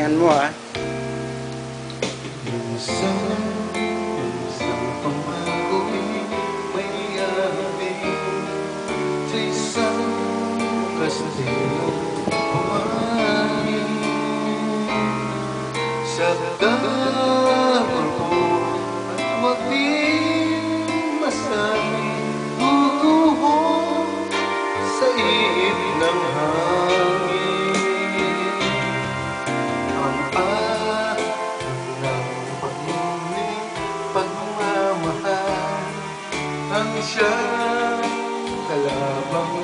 Galingan mo, ha? Sa damar ko at wag din masabi tutuhon sa ihip ng hangin. Ang ng pag-ibig, pagmamahal, ang siyang kalabang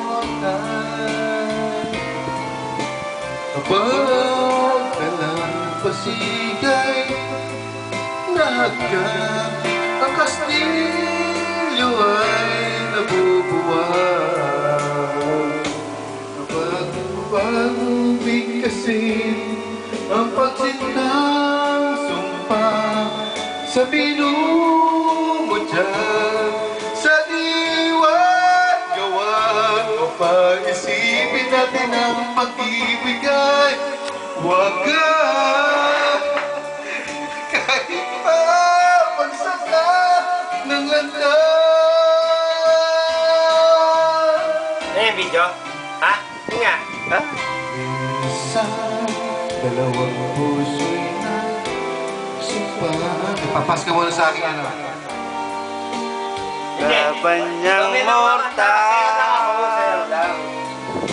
wakas. Kapag pasigay na hagkan, ang kastilyo ay nabubuwag. Kapag pagbigkasin ang pagsintang sumpa sa binumudyan, sa diwan gawan, mapag-isipin natin ang pag-ibig ay wagas. Kahit pa magsaka ng landas. Ano yung video? Ha? Hindi nga. Ha? Minsan, dalawang puso'y nagsumpaan. Ipapas ka muna sa akin, ano? Laban niyang mortal.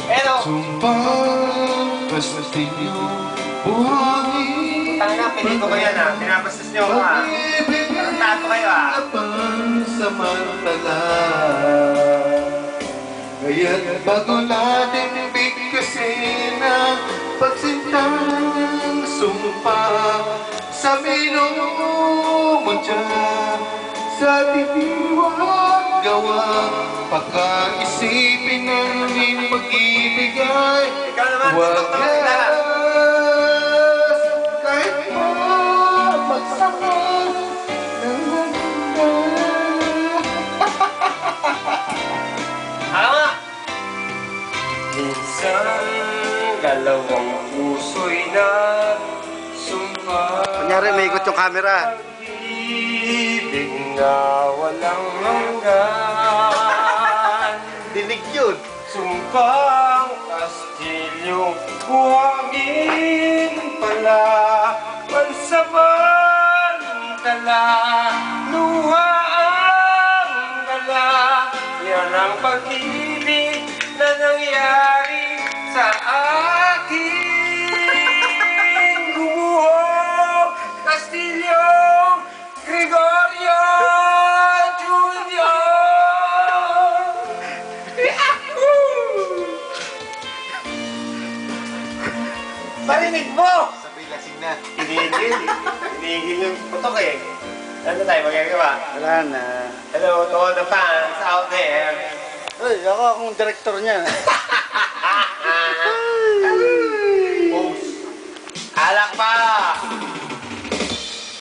Pero, Sumpang kastilyo, buhangin. tanga, pinito ko yan, ha? Pinapastas niyo ako, ha? Tarantado kayo, ha? Pansamantala. Kaya't bago natin bigkasin ang pagsintang sumpa sa minumudya, sa didiwang gawa, pagkaisipin namin pag-ibig ay Ikaw naman, wagas. Kahit pa magsama ng Ako nga! Minsan, dalawang puso'y nagsumpa. Kunyari, may ikot yung camera. Pag-ibig na walang hanggan. Dinig yun. Sumpang kastilyong buhangin pala, pansamantala, luha ang gala. Yan ang pag-ibig na nangyari sa akin. Gumuho, Castillo, Gregorio Junior. Parinig mo! sabay lasing na. Hinihil yung putok eh. Ano tayo magagawa? Wala na. Hello to all the fans out there. Ay, ako akong director niya.